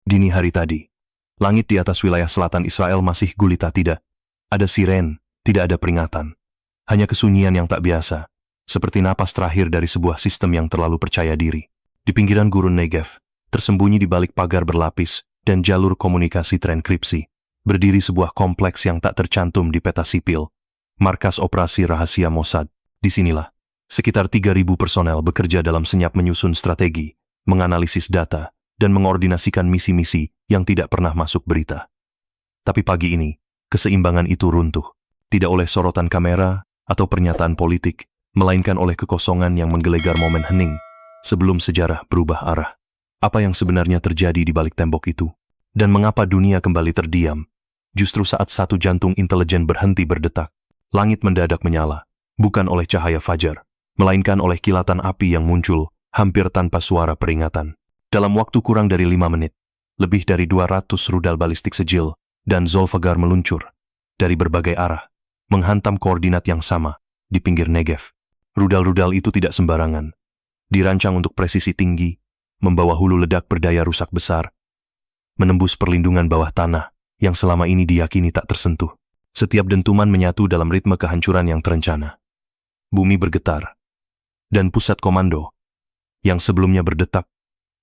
Dini hari tadi, langit di atas wilayah selatan Israel masih gulita tidak. Ada siren, tidak ada peringatan. Hanya kesunyian yang tak biasa, seperti napas terakhir dari sebuah sistem yang terlalu percaya diri. Di pinggiran gurun Negev, tersembunyi di balik pagar berlapis dan jalur komunikasi terenkripsi, berdiri sebuah kompleks yang tak tercantum di peta sipil, markas operasi rahasia Mossad. Disinilah, sekitar 3.000 personel bekerja dalam senyap menyusun strategi, menganalisis data, dan mengordinasikan misi-misi yang tidak pernah masuk berita. Tapi pagi ini, keseimbangan itu runtuh, tidak oleh sorotan kamera atau pernyataan politik, melainkan oleh kekosongan yang menggelegar momen hening sebelum sejarah berubah arah. Apa yang sebenarnya terjadi di balik tembok itu? Dan mengapa dunia kembali terdiam? Justru saat satu jantung intelijen berhenti berdetak, langit mendadak menyala, bukan oleh cahaya fajar, melainkan oleh kilatan api yang muncul hampir tanpa suara peringatan. Dalam waktu kurang dari 5 menit, lebih dari 200 rudal balistik Sejil dan Zolfagar meluncur dari berbagai arah, menghantam koordinat yang sama di pinggir Negev. Rudal-rudal itu tidak sembarangan, dirancang untuk presisi tinggi, membawa hulu ledak berdaya rusak besar, menembus perlindungan bawah tanah yang selama ini diyakini tak tersentuh. Setiap dentuman menyatu dalam ritme kehancuran yang terencana. Bumi bergetar, dan pusat komando yang sebelumnya berdetak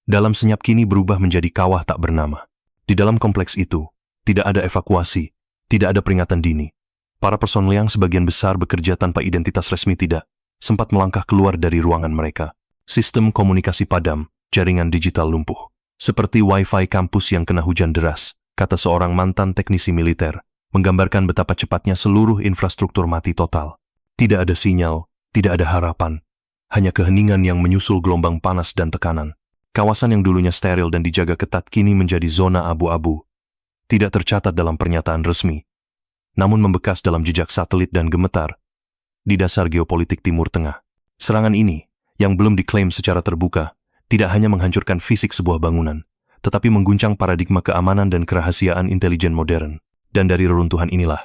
dalam senyap kini berubah menjadi kawah tak bernama. Di dalam kompleks itu, tidak ada evakuasi, tidak ada peringatan dini. Para personel yang sebagian besar bekerja tanpa identitas resmi tidak sempat melangkah keluar dari ruangan mereka. Sistem komunikasi padam, jaringan digital lumpuh. Seperti wifi kampus yang kena hujan deras, kata seorang mantan teknisi militer, menggambarkan betapa cepatnya seluruh infrastruktur mati total. Tidak ada sinyal, tidak ada harapan, hanya keheningan yang menyusul gelombang panas dan tekanan. Kawasan yang dulunya steril dan dijaga ketat kini menjadi zona abu-abu. Tidak tercatat dalam pernyataan resmi, namun membekas dalam jejak satelit dan gemetar di dasar geopolitik Timur Tengah. Serangan ini, yang belum diklaim secara terbuka, tidak hanya menghancurkan fisik sebuah bangunan, tetapi mengguncang paradigma keamanan dan kerahasiaan intelijen modern. Dan dari reruntuhan inilah,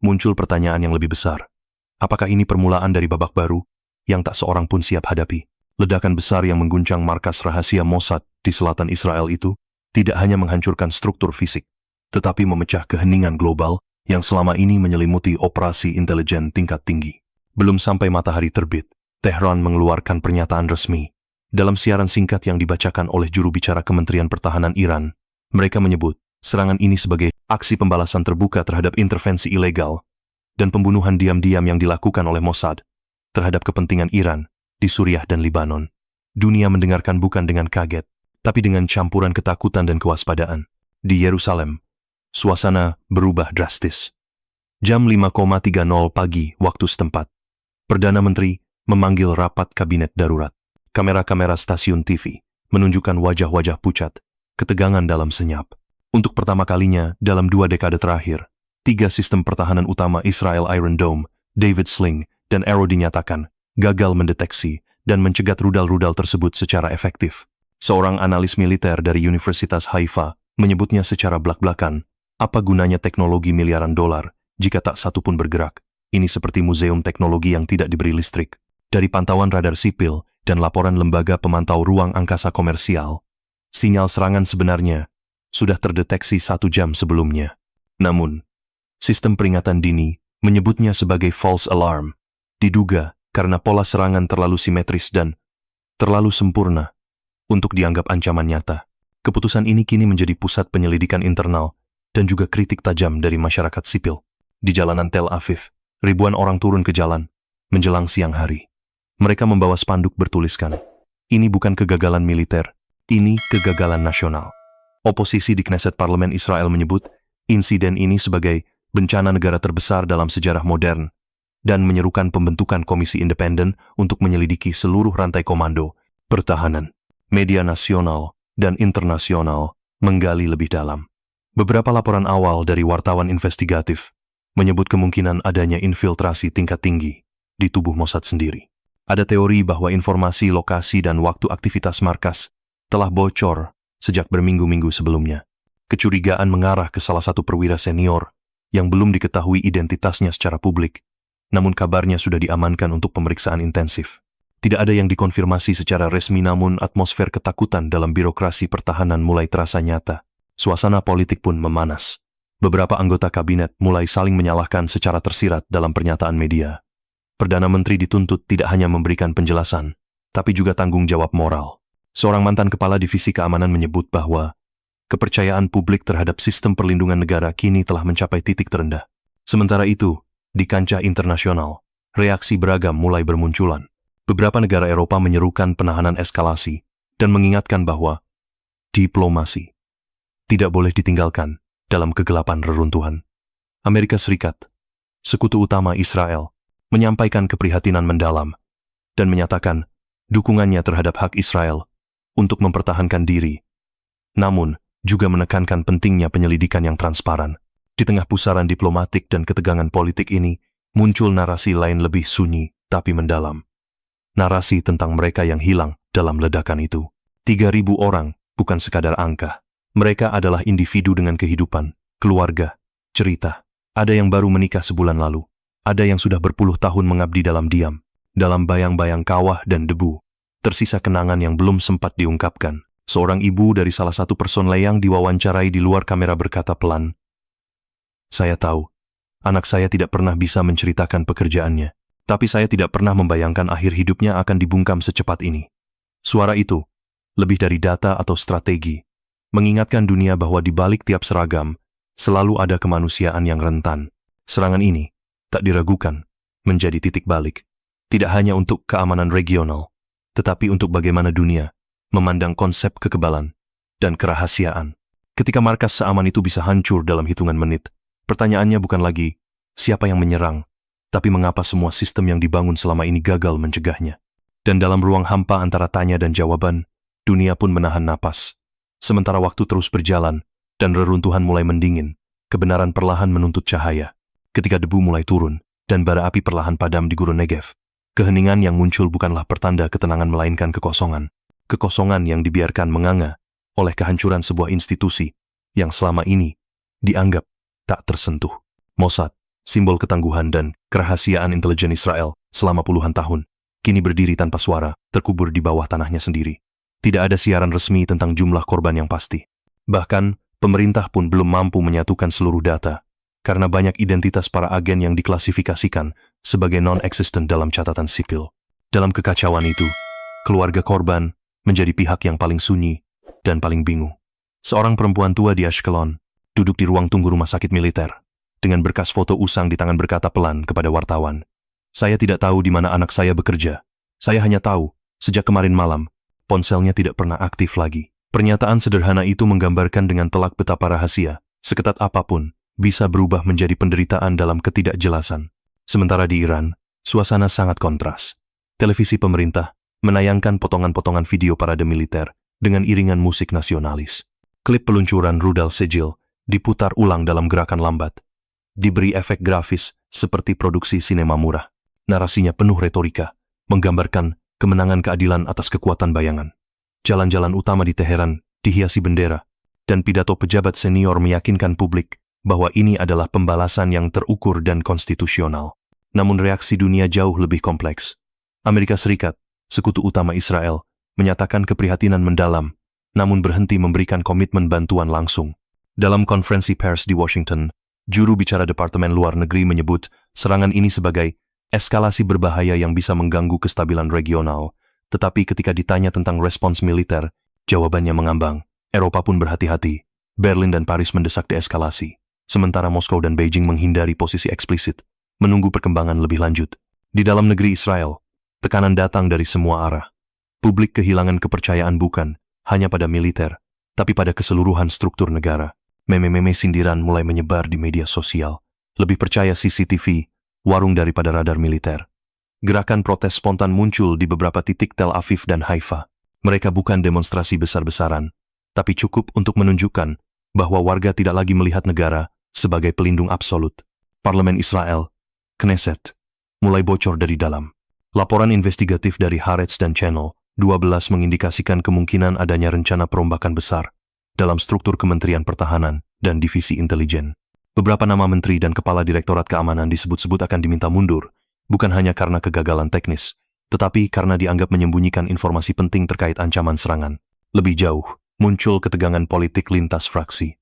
muncul pertanyaan yang lebih besar. Apakah ini permulaan dari babak baru yang tak seorang pun siap hadapi? Ledakan besar yang mengguncang markas rahasia Mossad di selatan Israel itu tidak hanya menghancurkan struktur fisik, tetapi memecah keheningan global yang selama ini menyelimuti operasi intelijen tingkat tinggi. Belum sampai matahari terbit, Tehran mengeluarkan pernyataan resmi. Dalam siaran singkat yang dibacakan oleh juru bicara Kementerian Pertahanan Iran, mereka menyebut serangan ini sebagai aksi pembalasan terbuka terhadap intervensi ilegal dan pembunuhan diam-diam yang dilakukan oleh Mossad terhadap kepentingan Iran di Suriah dan Libanon. Dunia mendengarkan bukan dengan kaget, tapi dengan campuran ketakutan dan kewaspadaan. Di Yerusalem, suasana berubah drastis. Jam 5.30 pagi waktu setempat, Perdana Menteri memanggil rapat kabinet darurat. Kamera-kamera stasiun TV menunjukkan wajah-wajah pucat, ketegangan dalam senyap. Untuk pertama kalinya dalam 2 dekade terakhir, 3 sistem pertahanan utama Israel Iron Dome, David Sling, dan Arrow dinyatakan gagal mendeteksi dan mencegat rudal-rudal tersebut secara efektif. Seorang analis militer dari Universitas Haifa menyebutnya secara blak-blakan, apa gunanya teknologi miliaran dolar jika tak satu pun bergerak? Ini seperti museum teknologi yang tidak diberi listrik. Dari pantauan radar sipil dan laporan lembaga pemantau ruang angkasa komersial, sinyal serangan sebenarnya sudah terdeteksi 1 jam sebelumnya. Namun, sistem peringatan dini menyebutnya sebagai false alarm. Diduga karena pola serangan terlalu simetris dan terlalu sempurna untuk dianggap ancaman nyata. Keputusan ini kini menjadi pusat penyelidikan internal dan juga kritik tajam dari masyarakat sipil. Di jalanan Tel Aviv, ribuan orang turun ke jalan menjelang siang hari. Mereka membawa spanduk bertuliskan, ini bukan kegagalan militer, ini kegagalan nasional. Oposisi di Knesset Parlemen Israel menyebut insiden ini sebagai bencana negara terbesar dalam sejarah modern dan menyerukan pembentukan komisi independen untuk menyelidiki seluruh rantai komando pertahanan. Media nasional dan internasional menggali lebih dalam. Beberapa laporan awal dari wartawan investigatif menyebut kemungkinan adanya infiltrasi tingkat tinggi di tubuh Mossad sendiri. Ada teori bahwa informasi lokasi dan waktu aktivitas markas telah bocor sejak berminggu-minggu sebelumnya. Kecurigaan mengarah ke salah satu perwira senior yang belum diketahui identitasnya secara publik, namun kabarnya sudah diamankan untuk pemeriksaan intensif. Tidak ada yang dikonfirmasi secara resmi, namun atmosfer ketakutan dalam birokrasi pertahanan mulai terasa nyata. Suasana politik pun memanas. Beberapa anggota kabinet mulai saling menyalahkan secara tersirat dalam pernyataan media. Perdana Menteri dituntut tidak hanya memberikan penjelasan, tapi juga tanggung jawab moral. Seorang mantan kepala divisi keamanan menyebut bahwa kepercayaan publik terhadap sistem perlindungan negara kini telah mencapai titik terendah. Sementara itu, di kancah internasional, reaksi beragam mulai bermunculan. Beberapa negara Eropa menyerukan penahanan eskalasi dan mengingatkan bahwa diplomasi tidak boleh ditinggalkan dalam kegelapan reruntuhan. Amerika Serikat, sekutu utama Israel, menyampaikan keprihatinan mendalam dan menyatakan dukungannya terhadap hak Israel untuk mempertahankan diri, namun juga menekankan pentingnya penyelidikan yang transparan. Di tengah pusaran diplomatik dan ketegangan politik ini, muncul narasi lain lebih sunyi tapi mendalam. Narasi tentang mereka yang hilang dalam ledakan itu. 3.000 orang bukan sekadar angka. Mereka adalah individu dengan kehidupan, keluarga, cerita. Ada yang baru menikah sebulan lalu. Ada yang sudah berpuluh tahun mengabdi dalam diam, dalam bayang-bayang kawah dan debu. Tersisa kenangan yang belum sempat diungkapkan. Seorang ibu dari salah satu personel yang diwawancarai di luar kamera berkata pelan, "Saya tahu, anak saya tidak pernah bisa menceritakan pekerjaannya, tapi saya tidak pernah membayangkan akhir hidupnya akan dibungkam secepat ini." Suara itu, lebih dari data atau strategi, mengingatkan dunia bahwa di balik tiap seragam, selalu ada kemanusiaan yang rentan. Serangan ini, tak diragukan, menjadi titik balik. Tidak hanya untuk keamanan regional, tetapi untuk bagaimana dunia memandang konsep kekebalan dan kerahasiaan. Ketika markas seaman itu bisa hancur dalam hitungan menit, pertanyaannya bukan lagi siapa yang menyerang, tapi mengapa semua sistem yang dibangun selama ini gagal mencegahnya. Dan dalam ruang hampa antara tanya dan jawaban, dunia pun menahan napas. Sementara waktu terus berjalan dan reruntuhan mulai mendingin, kebenaran perlahan menuntut cahaya. Ketika debu mulai turun dan bara api perlahan padam di gurun Negev, keheningan yang muncul bukanlah pertanda ketenangan melainkan kekosongan. Kekosongan yang dibiarkan menganga oleh kehancuran sebuah institusi yang selama ini dianggap tak tersentuh. Mossad, simbol ketangguhan dan kerahasiaan intelijen Israel selama puluhan tahun, kini berdiri tanpa suara, terkubur di bawah tanahnya sendiri. Tidak ada siaran resmi tentang jumlah korban yang pasti. Bahkan, pemerintah pun belum mampu menyatukan seluruh data, karena banyak identitas para agen yang diklasifikasikan sebagai non-existent dalam catatan sipil. Dalam kekacauan itu, keluarga korban menjadi pihak yang paling sunyi dan paling bingung. Seorang perempuan tua di Ashkelon duduk di ruang tunggu rumah sakit militer, dengan berkas foto usang di tangan berkata pelan kepada wartawan, "Saya tidak tahu di mana anak saya bekerja. Saya hanya tahu, sejak kemarin malam, ponselnya tidak pernah aktif lagi." Pernyataan sederhana itu menggambarkan dengan telak betapa rahasia, seketat apapun, bisa berubah menjadi penderitaan dalam ketidakjelasan. Sementara di Iran, suasana sangat kontras. Televisi pemerintah menayangkan potongan-potongan video parade militer dengan iringan musik nasionalis. Klip peluncuran rudal Sejil diputar ulang dalam gerakan lambat. Diberi efek grafis seperti produksi sinema murah. Narasinya penuh retorika, menggambarkan kemenangan keadilan atas kekuatan bayangan. Jalan-jalan utama di Teheran dihiasi bendera, dan pidato pejabat senior meyakinkan publik bahwa ini adalah pembalasan yang terukur dan konstitusional. Namun reaksi dunia jauh lebih kompleks. Amerika Serikat, sekutu utama Israel, menyatakan keprihatinan mendalam, namun berhenti memberikan komitmen bantuan langsung. Dalam konferensi pers di Washington, juru bicara Departemen Luar Negeri menyebut serangan ini sebagai eskalasi berbahaya yang bisa mengganggu kestabilan regional. Tetapi ketika ditanya tentang respons militer, jawabannya mengambang. Eropa pun berhati-hati. Berlin dan Paris mendesak deeskalasi. Sementara Moskow dan Beijing menghindari posisi eksplisit, menunggu perkembangan lebih lanjut. Di dalam negeri Israel, tekanan datang dari semua arah. Publik kehilangan kepercayaan bukan hanya pada militer, tapi pada keseluruhan struktur negara. Meme-meme sindiran mulai menyebar di media sosial. Lebih percaya CCTV, warung daripada radar militer. Gerakan protes spontan muncul di beberapa titik Tel Aviv dan Haifa. Mereka bukan demonstrasi besar-besaran, tapi cukup untuk menunjukkan bahwa warga tidak lagi melihat negara sebagai pelindung absolut. Parlemen Israel, Knesset, mulai bocor dari dalam. Laporan investigatif dari Haaretz dan Channel 12 mengindikasikan kemungkinan adanya rencana perombakan besar dalam struktur Kementerian Pertahanan dan Divisi Intelijen. Beberapa nama menteri dan kepala Direktorat Keamanan disebut-sebut akan diminta mundur, bukan hanya karena kegagalan teknis, tetapi karena dianggap menyembunyikan informasi penting terkait ancaman serangan. Lebih jauh, muncul ketegangan politik lintas fraksi.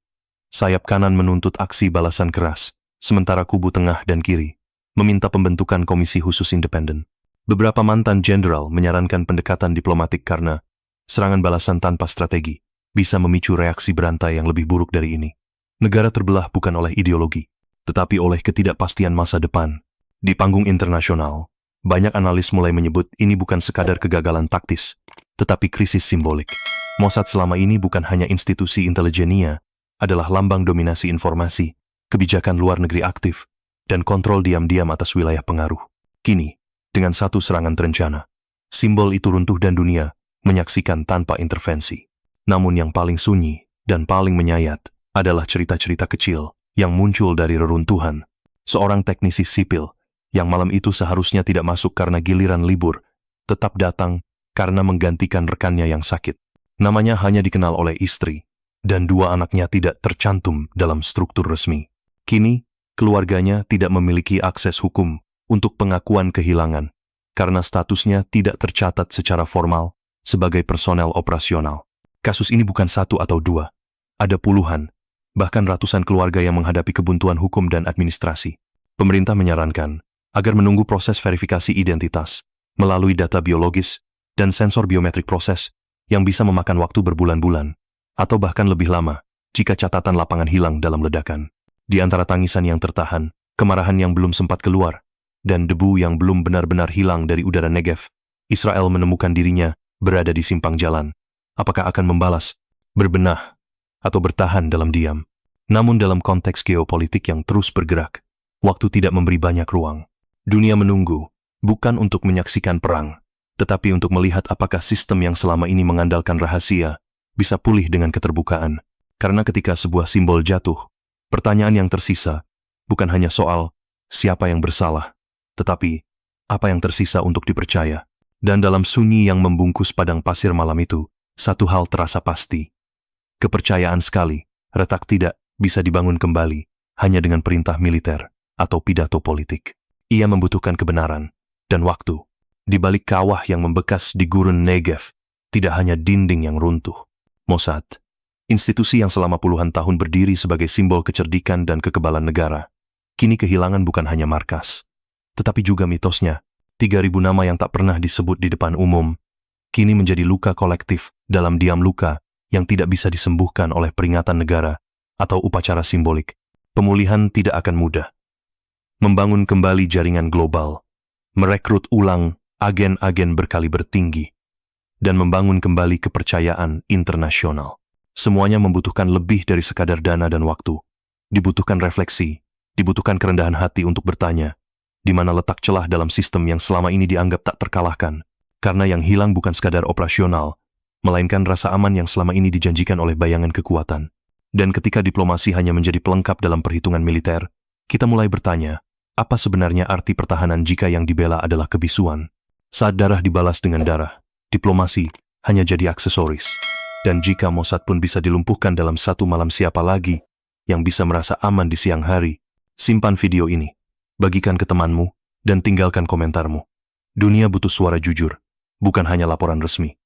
Sayap kanan menuntut aksi balasan keras, sementara kubu tengah dan kiri meminta pembentukan komisi khusus independen. Beberapa mantan jenderal menyarankan pendekatan diplomatik karena serangan balasan tanpa strategi bisa memicu reaksi berantai yang lebih buruk dari ini. Negara terbelah bukan oleh ideologi, tetapi oleh ketidakpastian masa depan. Di panggung internasional, banyak analis mulai menyebut ini bukan sekadar kegagalan taktis, tetapi krisis simbolik. Mossad selama ini bukan hanya institusi intelijensia, adalah lambang dominasi informasi, kebijakan luar negeri aktif, dan kontrol diam-diam atas wilayah pengaruh. Kini, dengan satu serangan terencana, simbol itu runtuh dan dunia menyaksikan tanpa intervensi. Namun yang paling sunyi dan paling menyayat adalah cerita-cerita kecil yang muncul dari reruntuhan. Seorang teknisi sipil yang malam itu seharusnya tidak masuk karena giliran libur, tetap datang karena menggantikan rekannya yang sakit. Namanya hanya dikenal oleh istri, dan dua anaknya tidak tercantum dalam struktur resmi. Kini, keluarganya tidak memiliki akses hukum untuk pengakuan kehilangan, karena statusnya tidak tercatat secara formal sebagai personel operasional. Kasus ini bukan satu atau dua, ada puluhan, bahkan ratusan keluarga yang menghadapi kebuntuan hukum dan administrasi. Pemerintah menyarankan agar menunggu proses verifikasi identitas melalui data biologis dan sensor biometrik proses yang bisa memakan waktu berbulan-bulan, atau bahkan lebih lama jika catatan lapangan hilang dalam ledakan. Di antara tangisan yang tertahan, kemarahan yang belum sempat keluar, dan debu yang belum benar-benar hilang dari udara Negev, Israel menemukan dirinya berada di simpang jalan. Apakah akan membalas, berbenah, atau bertahan dalam diam? Namun dalam konteks geopolitik yang terus bergerak, waktu tidak memberi banyak ruang. Dunia menunggu, bukan untuk menyaksikan perang, tetapi untuk melihat apakah sistem yang selama ini mengandalkan rahasia bisa pulih dengan keterbukaan. Karena ketika sebuah simbol jatuh, pertanyaan yang tersisa bukan hanya soal siapa yang bersalah, tetapi apa yang tersisa untuk dipercaya. Dan dalam sunyi yang membungkus padang pasir malam itu, satu hal terasa pasti. Kepercayaan sekali, retak tidak bisa dibangun kembali hanya dengan perintah militer atau pidato politik. Ia membutuhkan kebenaran dan waktu. Di balik kawah yang membekas di gurun Negev, tidak hanya dinding yang runtuh. Mossad, institusi yang selama puluhan tahun berdiri sebagai simbol kecerdikan dan kekebalan negara, kini kehilangan bukan hanya markas, tetapi juga mitosnya. 3.000 nama yang tak pernah disebut di depan umum, kini menjadi luka kolektif dalam diam luka yang tidak bisa disembuhkan oleh peringatan negara atau upacara simbolik. Pemulihan tidak akan mudah. Membangun kembali jaringan global, merekrut ulang agen-agen berkaliber tinggi, dan membangun kembali kepercayaan internasional. Semuanya membutuhkan lebih dari sekadar dana dan waktu. Dibutuhkan refleksi, dibutuhkan kerendahan hati untuk bertanya, di mana letak celah dalam sistem yang selama ini dianggap tak terkalahkan. Karena yang hilang bukan sekadar operasional, melainkan rasa aman yang selama ini dijanjikan oleh bayangan kekuatan. Dan ketika diplomasi hanya menjadi pelengkap dalam perhitungan militer, kita mulai bertanya, apa sebenarnya arti pertahanan jika yang dibela adalah kebisuan? Saat darah dibalas dengan darah, diplomasi hanya jadi aksesoris. Dan jika Mossad pun bisa dilumpuhkan dalam satu malam, siapa lagi yang bisa merasa aman di siang hari? Simpan video ini, bagikan ke temanmu, dan tinggalkan komentarmu. Dunia butuh suara jujur, bukan hanya laporan resmi.